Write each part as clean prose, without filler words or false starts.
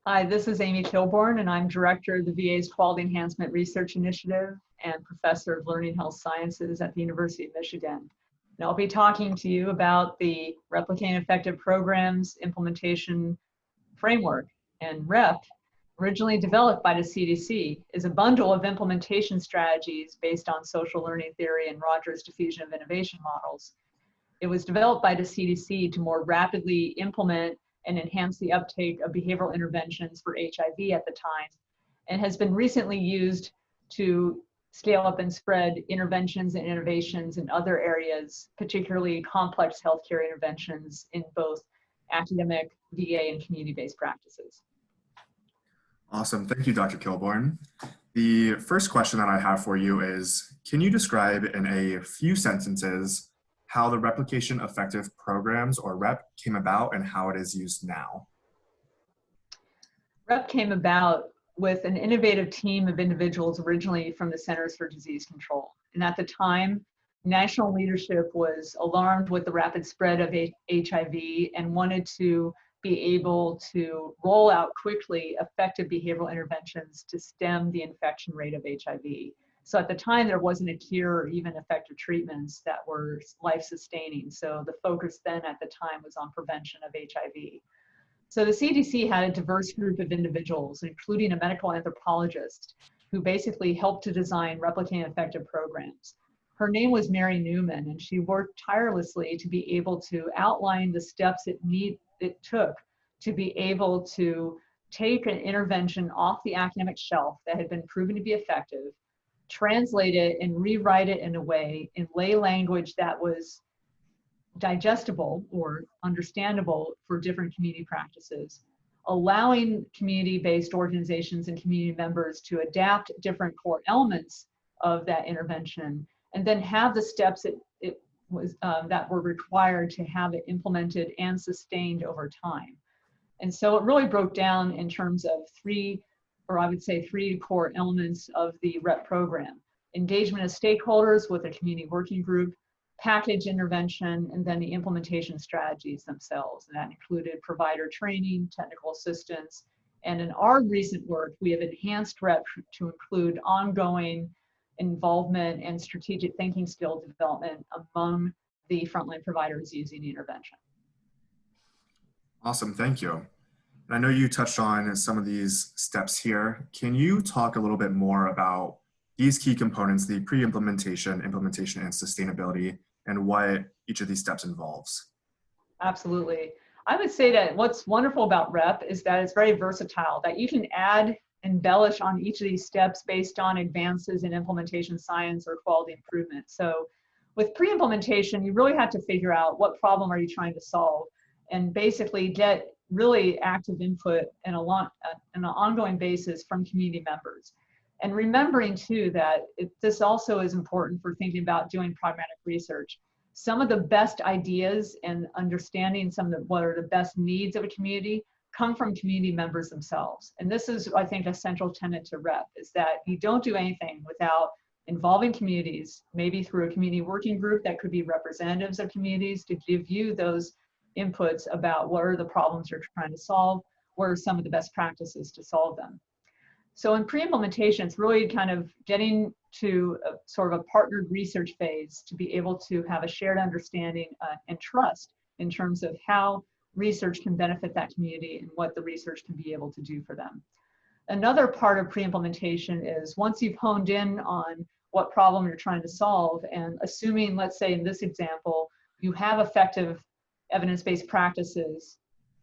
Hi, this is Amy Kilbourne, and I'm Director of the VA's Quality Enhancement Research Initiative and Professor of Learning Health Sciences at the University of Michigan. And I'll be talking to you about the Replicating Effective Programs Implementation Framework. And REP, originally developed by the CDC, is a bundle of implementation strategies based on social learning theory and Rogers diffusion of innovation models. It was developed by the CDC to more rapidly implement and enhance the uptake of behavioral interventions for HIV at the time, and has been recently used to scale up and spread interventions and innovations in other areas, particularly complex healthcare interventions in both academic, VA, and community-based practices. Awesome. Thank you, Dr. Kilbourne. The first question that I have for you is, can you describe in a few sentences how the Replication Effective Programs, or REP, came about and how it is used now? REP came about with an innovative team of individuals originally from the Centers for Disease Control. And at the time, national leadership was alarmed with the rapid spread of HIV and wanted to be able to roll out quickly effective behavioral interventions to stem the infection rate of HIV. So at the time, there wasn't a cure or even effective treatments that were life-sustaining. So the focus then at the time was on prevention of HIV. So the CDC had a diverse group of individuals, including a medical anthropologist, who basically helped to design replicating effective programs. Her name was Mary Newman, and she worked tirelessly to be able to outline the steps it took to be able to take an intervention off the academic shelf that had been proven to be effective, translate it and rewrite it in a way in lay language that was digestible or understandable for different community practices, allowing community-based organizations and community members to adapt different core elements of that intervention, and then have the steps that were required to have it implemented and sustained over time. And so it really broke down in terms of three core elements of the REP program: engagement of stakeholders with a community working group, package intervention, and then the implementation strategies themselves. And that included provider training, technical assistance, and in our recent work, we have enhanced REP to include ongoing involvement and strategic thinking skill development among the frontline providers using the intervention. Awesome, thank you. And I know you touched on some of these steps here. Can you talk a little bit more about these key components, the pre-implementation, implementation, and sustainability, and what each of these steps involves? Absolutely. I would say that what's wonderful about REP is that it's very versatile, that you can add, embellish on each of these steps based on advances in implementation science or quality improvement. So with pre-implementation, you really have to figure out what problem are you trying to solve, and basically get really active input and on an ongoing basis from community members. And remembering too that this also is important for thinking about doing pragmatic research. Some of the best ideas and understanding what are the best needs of a community come from community members themselves. And this is, I think, a central tenet to REP, is that you don't do anything without involving communities, maybe through a community working group that could be representatives of communities to give you those inputs about what are the problems you're trying to solve, what are some of the best practices to solve them. So in pre-implementation, it's really kind of getting to a sort of a partnered research phase to be able to have a shared understanding and trust in terms of how research can benefit that community and what the research can be able to do for them. Another part of pre-implementation is once you've honed in on what problem you're trying to solve, and assuming, let's say in this example, you have effective evidence-based practices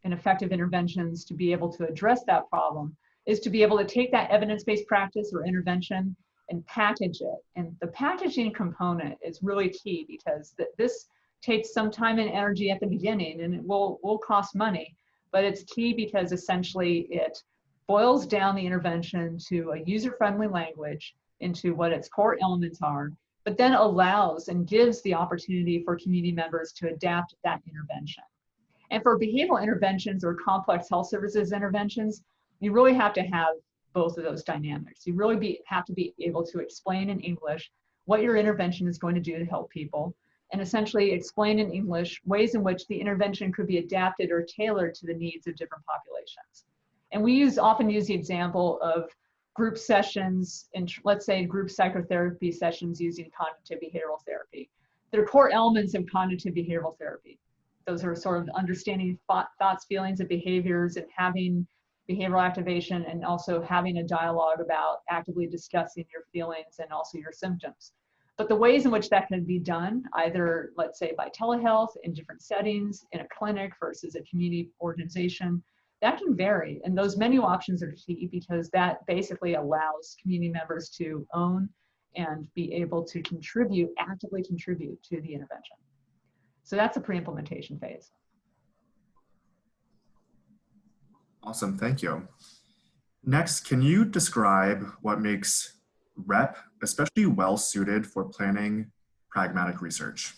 and effective interventions to be able to address that problem, is to be able to take that evidence-based practice or intervention and package it. And the packaging component is really key, because this takes some time and energy at the beginning, and it will cost money, but it's key because essentially it boils down the intervention to a user-friendly language into what its core elements are, but then allows and gives the opportunity for community members to adapt that intervention. And for behavioral interventions or complex health services interventions, you really have to have both of those dynamics. You really have to be able to explain in English what your intervention is going to do to help people, and essentially explain in English ways in which the intervention could be adapted or tailored to the needs of different populations. And we often use the example of group sessions, and let's say group psychotherapy sessions using cognitive behavioral therapy. They're core elements of cognitive behavioral therapy. Those are sort of understanding thoughts, feelings, and behaviors, and having behavioral activation, and also having a dialogue about actively discussing your feelings and also your symptoms. But the ways in which that can be done, either let's say by telehealth, in different settings, in a clinic versus a community organization, that can vary. And those menu options are key because that basically allows community members to own and be able to contribute, actively contribute to the intervention. So that's a pre-implementation phase. Awesome, thank you. Next, can you describe what makes REP especially well suited for planning pragmatic research?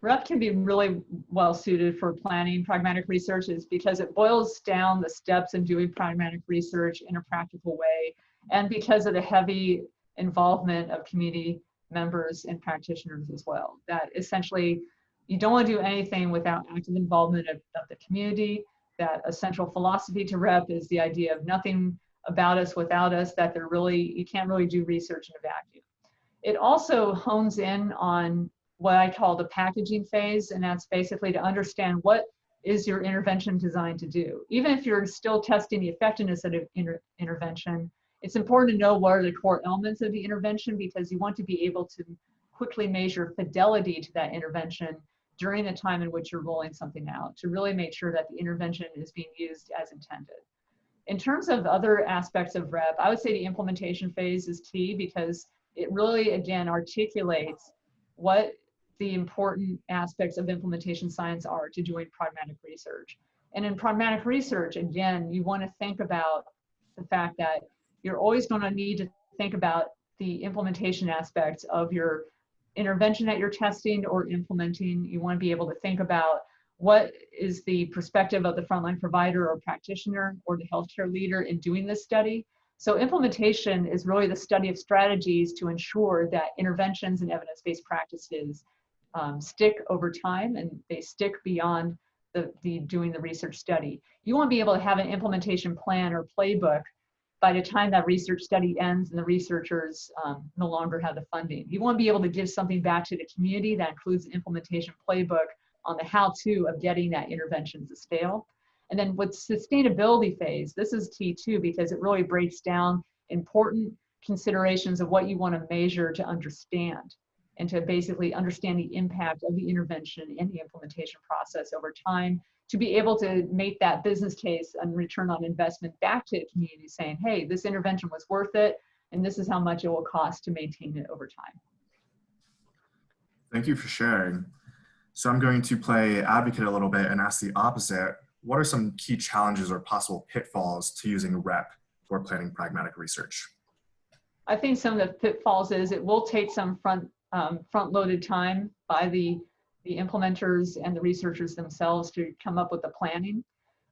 REP can be really well suited for planning pragmatic research is because it boils down the steps in doing pragmatic research in a practical way, and because of the heavy involvement of community members and practitioners as well. That essentially, you don't want to do anything without active involvement of the community. That a central philosophy to REP is the idea of nothing about us without us, that you can't really do research in a vacuum. It also hones in on what I call the packaging phase, and that's basically to understand what is your intervention designed to do. Even if you're still testing the effectiveness of an intervention, it's important to know what are the core elements of the intervention, because you want to be able to quickly measure fidelity to that intervention during the time in which you're rolling something out, to really make sure that the intervention is being used as intended. In terms of other aspects of REP, I would say the implementation phase is key because it really, again, articulates what the important aspects of implementation science are to doing pragmatic research. And in pragmatic research, again, you want to think about the fact that you're always going to need to think about the implementation aspects of your intervention that you're testing or implementing. You want to be able to think about what is the perspective of the frontline provider or practitioner or the healthcare leader in doing this study. So implementation is really the study of strategies to ensure that interventions and evidence-based practices stick over time, and they stick beyond doing the research study. You want to be able to have an implementation plan or playbook by the time that research study ends and the researchers no longer have the funding. You want to be able to give something back to the community that includes an implementation playbook on the how-to of getting that intervention to scale. And then with sustainability phase, this is key too, because it really breaks down important considerations of what you want to measure to understand, and to basically understand the impact of the intervention and the implementation process over time, to be able to make that business case and return on investment back to the community saying, hey, this intervention was worth it, and this is how much it will cost to maintain it over time. Thank you for sharing. So I'm going to play advocate a little bit and ask the opposite. What are some key challenges or possible pitfalls to using REP for planning pragmatic research? I think some of the pitfalls is it will take some front-loaded time by the implementers and the researchers themselves to come up with the planning.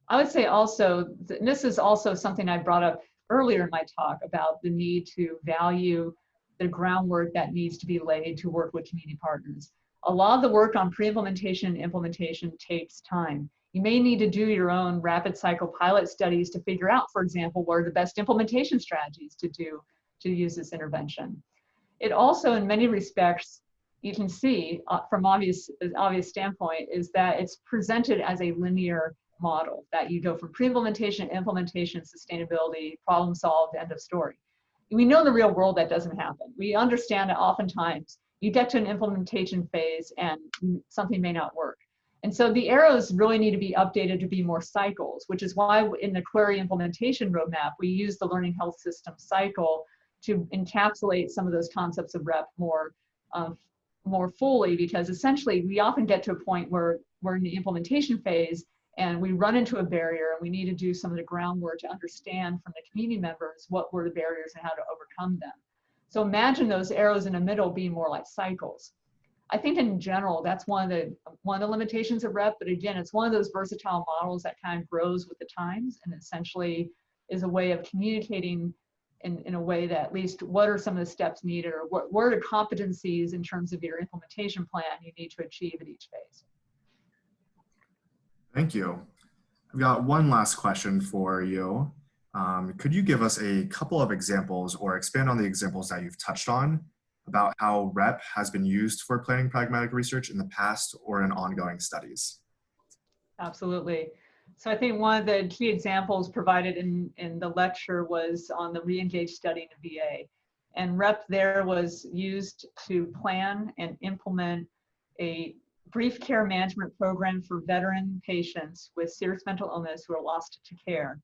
I would say also, and this is also something I brought up earlier in my talk about the need to value the groundwork that needs to be laid to work with community partners. A lot of the work on pre-implementation and implementation takes time. You may need to do your own rapid cycle pilot studies to figure out, for example, what are the best implementation strategies to do to use this intervention. It also, in many respects, you can see from obvious standpoint, is that it's presented as a linear model, that you go from pre-implementation, implementation, sustainability, problem solved, end of story. We know in the real world that doesn't happen. We understand that oftentimes you get to an implementation phase and something may not work. And so the arrows really need to be updated to be more cycles, which is why in the QUERI implementation roadmap, we use the learning health system cycle to encapsulate some of those concepts of REP more fully, because essentially we often get to a point where we're in the implementation phase and we run into a barrier, and we need to do some of the groundwork to understand from the community members what were the barriers and how to overcome them. So imagine those arrows in the middle being more like cycles. I think in general, that's one of the limitations of REP, but again, it's one of those versatile models that kind of grows with the times, and essentially is a way of communicating in a way that at least what are some of the steps needed, or what are the competencies in terms of your implementation plan you need to achieve at each phase. Thank you. I've got one last question for you. Could you give us a couple of examples or expand on the examples that you've touched on about how REP has been used for planning pragmatic research in the past or in ongoing studies? Absolutely. So I think one of the key examples provided in the lecture was on the re-engage study in the VA. And REP there was used to plan and implement a brief care management program for veteran patients with serious mental illness who are lost to care.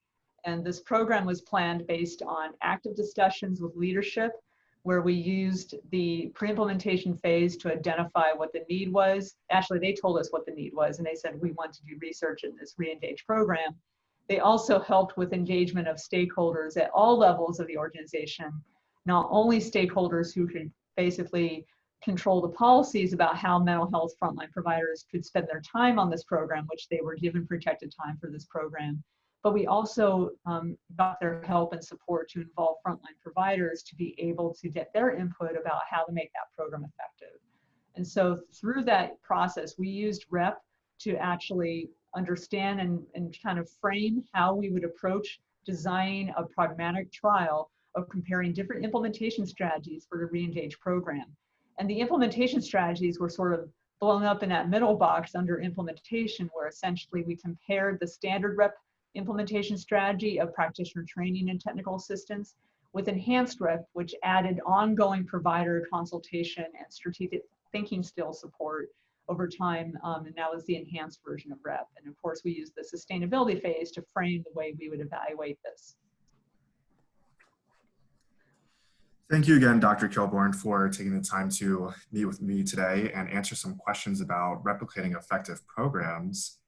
And this program was planned based on active discussions with leadership, where we used the pre-implementation phase to identify what the need was. Actually, they told us what the need was, and they said, we want to do research in this re-engage program. They also helped with engagement of stakeholders at all levels of the organization, not only stakeholders who could basically control the policies about how mental health frontline providers could spend their time on this program, which they were given protected time for this program, but we also got their help and support to involve frontline providers to be able to get their input about how to make that program effective. And so through that process, we used REP to actually understand and kind of frame how we would approach designing a pragmatic trial of comparing different implementation strategies for the re-engage program. And the implementation strategies were sort of blown up in that middle box under implementation, where essentially we compared the standard REP implementation strategy of practitioner training and technical assistance with enhanced REP, which added ongoing provider consultation and strategic thinking skill support over time. And that was the enhanced version of REP. And of course, we used the sustainability phase to frame the way we would evaluate this. Thank you again, Dr. Kilbourne, for taking the time to meet with me today and answer some questions about replicating effective programs.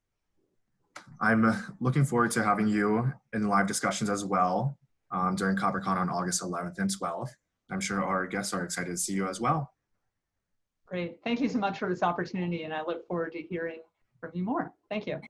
I'm looking forward to having you in live discussions as well during COPRH Con on August 11th and 12th. I'm sure our guests are excited to see you as well. Great. Thank you so much for this opportunity, and I look forward to hearing from you more. Thank you.